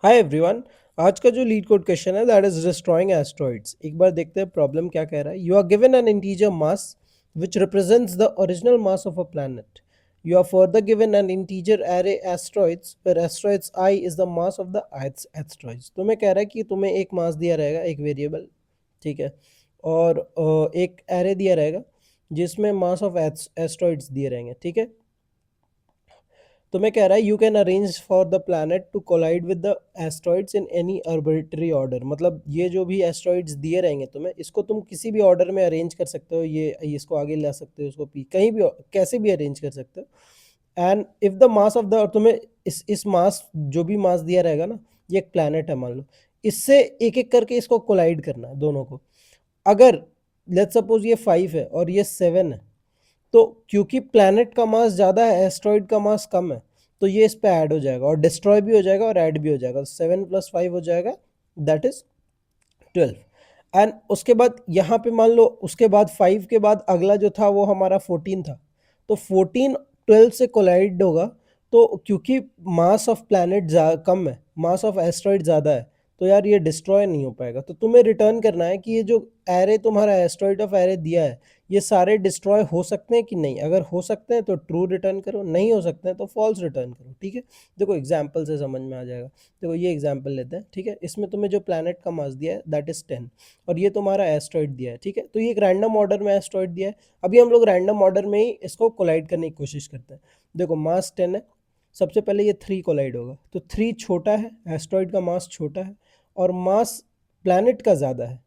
Hi everyone. आज का जो लीड कोड क्वेश्चन है दैट इज डिस्ट्रॉइंग एस्ट्रॉइड्स। एक बार देखते हैं प्रॉब्लम क्या कह रहा है। You are given an integer mass which represents the original mass of a planet. You are further given an integer array asteroids where asteroids I is the mass of the asteroids. तुम्हें कह रहा है कि तुम्हें एक मास दिया रहेगा, एक वेरिएबल, ठीक है, और एक एरे दिया रहेगा जिसमें मास ऑफ एस्ट्रॉइड्स दिए रहेंगे, ठीक है। तो मैं कह रहा है you can arrange for the planet to collide with the asteroids in any arbitrary order. मतलब ये जो भी एस्ट्रॉइड्स दिए रहेंगे तुम्हें, इसको तुम किसी भी ऑर्डर में अरेंज कर सकते हो। ये इसको आगे ला सकते हो, इसको कहीं भी कैसे भी अरेंज कर सकते हो। And if the mass of the, और तुम्हें इस मास, जो भी मास दिया रहेगा ना, ये एक प्लैनेट है मान लो, इससे एक एक करके इसको कोलाइड करना है दोनों को। अगर लेट्स सपोज ये 5 है और ये 7 है, तो क्योंकि प्लैनेट का मास ज़्यादा है, एस्ट्रॉइड का मास कम है, तो ये इस पे ऐड हो जाएगा और डिस्ट्रॉय भी हो जाएगा और ऐड भी हो जाएगा। 7 + 5 हो जाएगा, दैट इज 12। एंड उसके बाद यहाँ पे मान लो, उसके बाद 5 के बाद अगला जो था वो हमारा 14 था। तो 14 12 से कोलाइड होगा। तो क्योंकि मास ऑफ प्लैनेट कम है, मास ऑफ एस्ट्रॉइड ज़्यादा है, तो यार ये डिस्ट्रॉय नहीं हो पाएगा। तो तुम्हें रिटर्न करना है कि ये जो एरे तुम्हारा एस्ट्रॉइड ऑफ एरे दिया है, ये सारे डिस्ट्रॉय हो सकते हैं कि नहीं। अगर हो सकते हैं तो ट्रू रिटर्न करो, नहीं हो सकते हैं तो फॉल्स रिटर्न करो, ठीक है। देखो एग्जाम्पल से समझ में आ जाएगा। देखो ये एग्जाम्पल लेते हैं, ठीक है। इसमें तुम्हें जो प्लैनेट का मास दिया है दैट इज 10, और ये तुम्हारा एस्ट्रॉइड दिया है, ठीक है। तो ये एक रैंडम ऑर्डर में एस्ट्रॉइड दिया है। अभी हम लोग रैंडम ऑर्डर में ही इसको कोलाइड करने की कोशिश करते हैं। देखो मास 10 है, सबसे पहले ये 3 कोलाइड होगा, तो 3 छोटा है, एस्ट्रॉइड का मास छोटा है, और मास प्लैनेट का ज़्यादा है,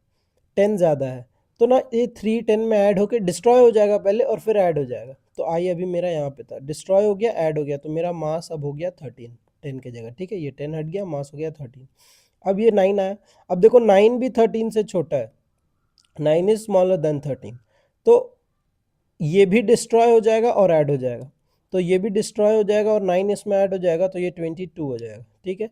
10 ज़्यादा है। तो ना ये 3 10 में ऐड होकर डिस्ट्रॉय हो जाएगा पहले और फिर ऐड हो जाएगा। तो आई अभी मेरा यहाँ पे था, डिस्ट्रॉय हो गया, ऐड हो गया, तो मेरा मास अब हो गया 13, 10 की जगह, ठीक है। ये 10 हट गया, मास हो गया 13। अब ये 9 आया। अब देखो 9 भी 13 से छोटा है, 9 इज स्मॉलर देन 13। तो ये भी डिस्ट्रॉय हो जाएगा और ऐड हो जाएगा। तो ये भी डिस्ट्रॉय हो जाएगा और 9 इसमें ऐड हो जाएगा, तो ये 22 हो जाएगा, ठीक है।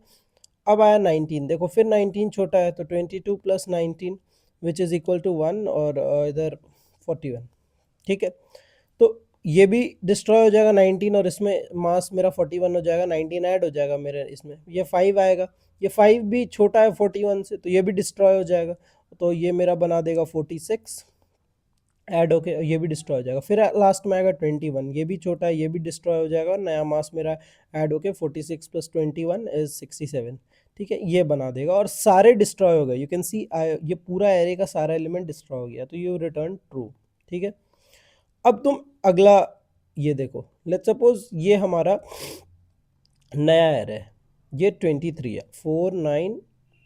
अब आया 19, देखो फिर 19 छोटा है, तो 22 + 19 विच इज़ इक्वल टू 1, और इधर 41, ठीक है। तो ये भी डिस्ट्रॉय हो जाएगा 19, और इसमें मास मेरा 41 हो जाएगा, 19 ऐड हो जाएगा मेरे इसमें, ये 5 आएगा। ये 5 भी छोटा है 41 से, तो ये भी डिस्ट्रॉय हो जाएगा। तो ये मेरा बना देगा 46, ऐड होके ये भी डिस्ट्रॉय हो जाएगा। फिर लास्ट में आएगा 21, ये भी छोटा है, ये भी डिस्ट्रॉय हो जाएगा, और नया मास मेरा ऐड होके 46 + 21 इज 67, ठीक है। ये बना देगा और सारे डिस्ट्रॉय हो गए। यू कैन सी ये पूरा एरे का सारा एलिमेंट डिस्ट्रॉय हो गया, तो यू रिटर्न ट्रू, ठीक है। अब तुम अगला ये देखो, लेट्स सपोज ये हमारा नया एरे है, ये 23 है, 4 9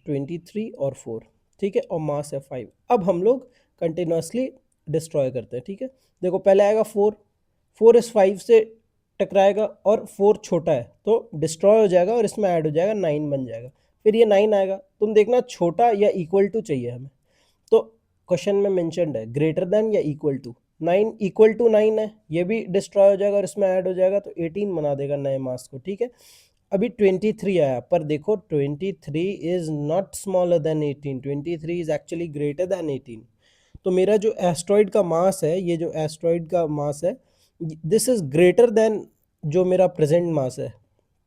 23 और 4, ठीक है, और मास है 5। अब हम लोग कंटिन्यूसली डिस्ट्रॉय करते हैं, ठीक है। देखो पहले आएगा 4, 4 इस 5 से टकराएगा, और 4 छोटा है तो डिस्ट्रॉय हो जाएगा, और इसमें ऐड हो जाएगा, 9 बन जाएगा। फिर ये 9 आएगा, तुम देखना छोटा या इक्वल टू चाहिए हमें। तो क्वेश्चन में मेंशन्ड है ग्रेटर देन या इक्वल टू। 9 इक्वल टू 9 है, ये भी डिस्ट्रॉय हो जाएगा और इसमें ऐड हो जाएगा, तो 18 बना देगा नए मास को, ठीक है। अभी 23 आया, पर देखो 23 is not smaller than 18, 23 is actually greater than 18। तो मेरा जो एस्ट्रॉइड का मास है, ये जो एस्ट्रॉइड का मास है, दिस इज ग्रेटर देन जो मेरा प्रेजेंट मास है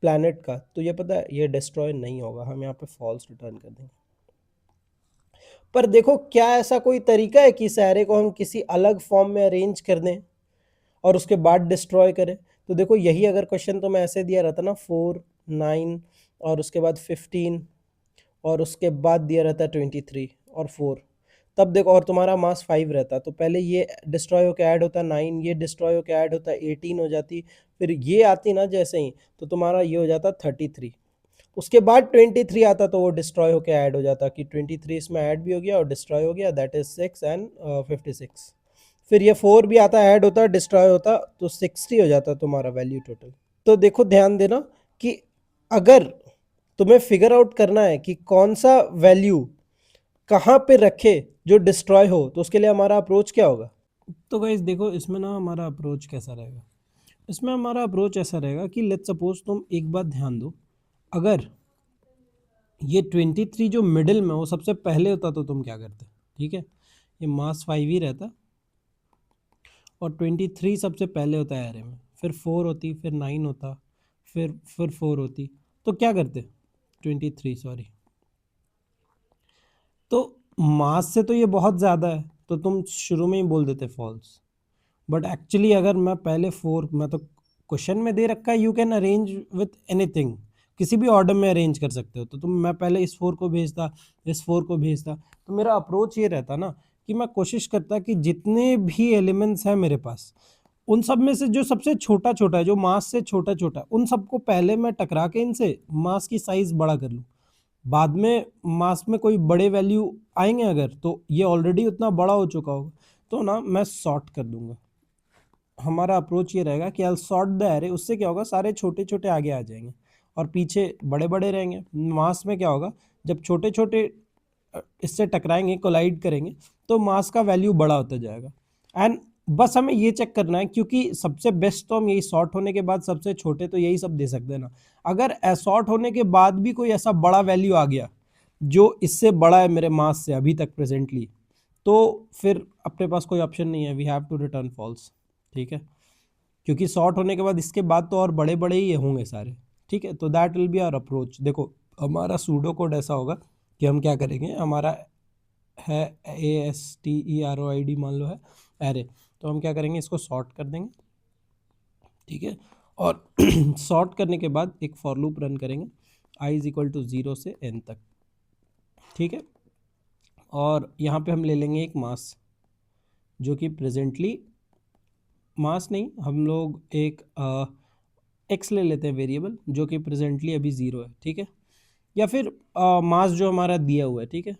प्लैनेट का। तो ये पता है ये डिस्ट्रॉय नहीं होगा, हम यहाँ पे फॉल्स रिटर्न कर देंगे। पर देखो क्या ऐसा कोई तरीका है कि इस एरे को हम किसी अलग फॉर्म में अरेंज कर दें और उसके बाद डिस्ट्रॉय करें। तो देखो यही अगर क्वेश्चन तो मैं ऐसे दिया रहता ना, 4 9 और उसके बाद 15 और उसके बाद दिया रहता 23 और 4, तब देखो, और तुम्हारा मास 5 रहता, तो पहले ये डिस्ट्रॉय होकर ऐड होता 9, ये डिस्ट्रॉय होकर ऐड होता 18 हो जाती, फिर ये आती ना जैसे ही, तो तुम्हारा ये हो जाता 33। उसके बाद 23 आता तो वो डिस्ट्रॉय होकर ऐड हो जाता, कि 23 इसमें ऐड भी हो गया और डिस्ट्रॉय हो गया, दैट इज 6 एंड 56। फिर ये 4 भी आता, ऐड होता, डिस्ट्रॉय होता, तो 60 हो जाता तुम्हारा वैल्यू टोटल। तो देखो ध्यान देना कि अगर तुम्हें फिगर आउट करना है कि कौन सा वैल्यू कहाँ पे रखे जो डिस्ट्रॉय हो, तो उसके लिए हमारा अप्रोच क्या होगा। तो गाइस देखो इसमें ना हमारा अप्रोच कैसा रहेगा। इसमें हमारा अप्रोच ऐसा रहेगा कि लेट्स सपोज, तुम एक बात ध्यान दो, अगर ये 23 जो मिडिल में वो सबसे पहले होता तो तुम क्या करते, ठीक है। ये मास 5 ही रहता, और 23 सबसे पहले होता है एरे में, फिर 4 होती, फिर 9 होता, फिर 4 होती, तो क्या करते, 23 सॉरी। तो मास से तो ये बहुत ज़्यादा है, तो तुम शुरू में ही बोल देते फॉल्स। बट एक्चुअली अगर मैं पहले 4, मैं तो क्वेश्चन में दे रखा है you can arrange with anything, किसी भी ऑर्डर में अरेंज कर सकते हो, तो तुम मैं पहले इस 4 को भेजता, इस 4 को भेजता, तो मेरा अप्रोच ये रहता ना कि मैं कोशिश करता कि जितने भी एलिमेंट्स हैं मेरे पास, उन सब में से जो सबसे छोटा छोटा है, जो मास से छोटा छोटा है, उन सबको पहले मैं टकरा के इनसे मास की साइज बड़ा कर लूँ। बाद में मास में कोई बड़े वैल्यू आएंगे अगर, तो ये ऑलरेडी उतना बड़ा हो चुका होगा, तो ना मैं सॉर्ट कर दूंगा। हमारा अप्रोच ये रहेगा कि आई सॉर्ट द एरे, उससे क्या होगा सारे छोटे छोटे आगे आ जाएंगे और पीछे बड़े बड़े रहेंगे। मास में क्या होगा, जब छोटे छोटे इससे टकराएंगे, कोलाइड करेंगे, तो मास का वैल्यू बड़ा होता जाएगा। एंड बस हमें ये चेक करना है, क्योंकि सबसे बेस्ट तो हम यही सॉर्ट होने के बाद सबसे छोटे तो यही सब दे सकते हैं ना। अगर सॉर्ट होने के बाद भी कोई ऐसा बड़ा वैल्यू आ गया जो इससे बड़ा है मेरे मास से अभी तक प्रेजेंटली, तो फिर अपने पास कोई ऑप्शन नहीं है, we have to return false. ठीक है, क्योंकि सॉर्ट होने के बाद इसके बाद तो और बड़े बड़े ही होंगे सारे। ठीक है, तो that will be our approach. देखो हमारा सूडो कोड ऐसा होगा कि हम क्या करेंगे, हमारा है ASTEROID मान लो है एरे, तो हम क्या करेंगे इसको सॉर्ट कर देंगे। ठीक है, और सॉर्ट करने के बाद एक फॉर लूप रन करेंगे i इज इक्वल टू 0 से n तक। ठीक है, और यहाँ पे हम ले लेंगे एक मास, जो कि प्रेजेंटली मास नहीं, हम लोग एक एक्स ले लेते हैं वेरिएबल, जो कि प्रेजेंटली अभी 0 है। ठीक है, या फिर मास जो हमारा दिया हुआ है, ठीक है,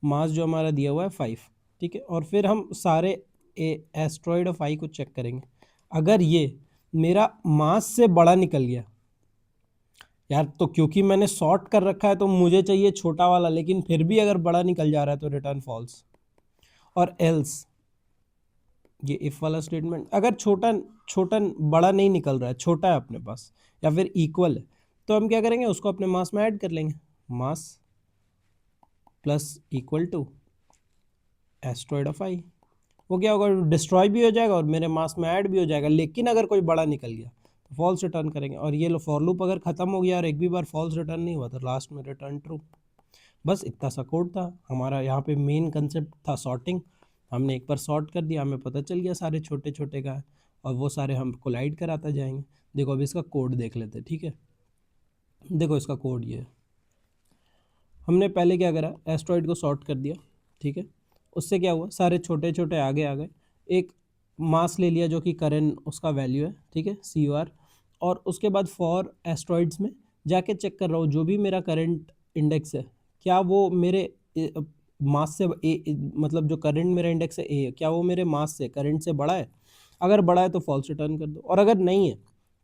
मास जो हमारा दिया हुआ है 5। ठीक है, और फिर हम सारे एस्ट्रॉयड ऑफ आई को चेक करेंगे। अगर ये मेरा मास से बड़ा निकल गया यार, तो क्योंकि मैंने सॉर्ट कर रखा है तो मुझे चाहिए छोटा वाला, लेकिन फिर भी अगर बड़ा निकल जा रहा है तो रिटर्न फॉल्स। और एल्स, ये इफ वाला स्टेटमेंट, अगर छोटा छोटा बड़ा नहीं निकल रहा है, छोटा है अपने पास या फिर इक्वल है, तो हम क्या करेंगे उसको अपने मास में ऐड कर लेंगे। Mass plus equal to asteroid of I, वो क्या होगा, डिस्ट्रॉय भी हो जाएगा और मेरे मास में ऐड भी हो जाएगा। लेकिन अगर कोई बड़ा निकल गया तो फॉल्स रिटर्न करेंगे। और ये लो फॉर लूप अगर खत्म हो गया और एक भी बार फॉल्स रिटर्न नहीं हुआ तो लास्ट में रिटर्न ट्रू। बस इतना सा कोड था हमारा। यहाँ पे मेन कंसेप्ट था सॉर्टिंग। हमने एक बार सॉर्ट कर दिया, हमें पता चल गया सारे छोटे छोटे का है, और वो सारे हम कोलाइड कराता जाएंगे। देखो अब इसका कोड देख लेते हैं। ठीक है, देखो इसका कोड ये है। हमने पहले क्या करा, एस्ट्रॉइड को सॉर्ट कर दिया। ठीक है, उससे क्या हुआ, सारे छोटे छोटे आगे आ गए। एक मास ले लिया जो कि करंट उसका वैल्यू है। ठीक है, CUR, और उसके बाद फॉर एस्ट्रॉइड्स में जाके चेक कर रहा हूँ जो भी मेरा करंट इंडेक्स है, क्या वो मेरे मास से मतलब जो करंट मेरा इंडेक्स है A, क्या वो मेरे मास से करंट से बड़ा है। अगर बड़ा है तो फॉल्स रिटर्न कर दो, और अगर नहीं है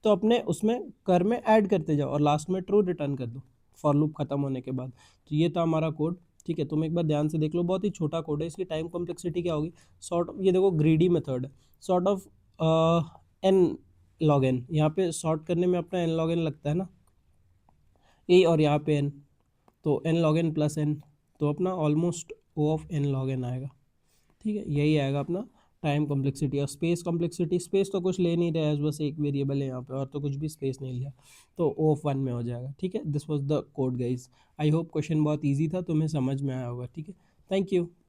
तो अपने उसमें कर में ऐड करते जाओ और लास्ट में ट्रू रिटर्न कर दो फॉर लूप खत्म होने के बाद। तो ये था हमारा कोड। ठीक है, तुम एक बार ध्यान से देख लो, बहुत ही छोटा कोड है। इसकी टाइम कॉम्प्लेक्सिटी क्या होगी, सॉर्ट ये देखो ग्रीडी मेथड है, sort of n log n, यहाँ पे सॉर्ट करने में अपना n log n लगता है ना, ए, और यहाँ पे n, तो n log n plus n, तो अपना almost O of n log n आएगा। ठीक है, यही आएगा अपना टाइम कॉम्प्लेक्सिटी। और स्पेस कॉम्प्लेक्सिटी, स्पेस तो कुछ ले नहीं रहा है, बस एक वेरिएबल है यहाँ पे, और तो कुछ भी स्पेस नहीं लिया, तो O ऑफ 1 में हो जाएगा। ठीक है, this was the code guys. I hope question बहुत इजी था, तुम्हें समझ में आया होगा। ठीक है, थैंक यू।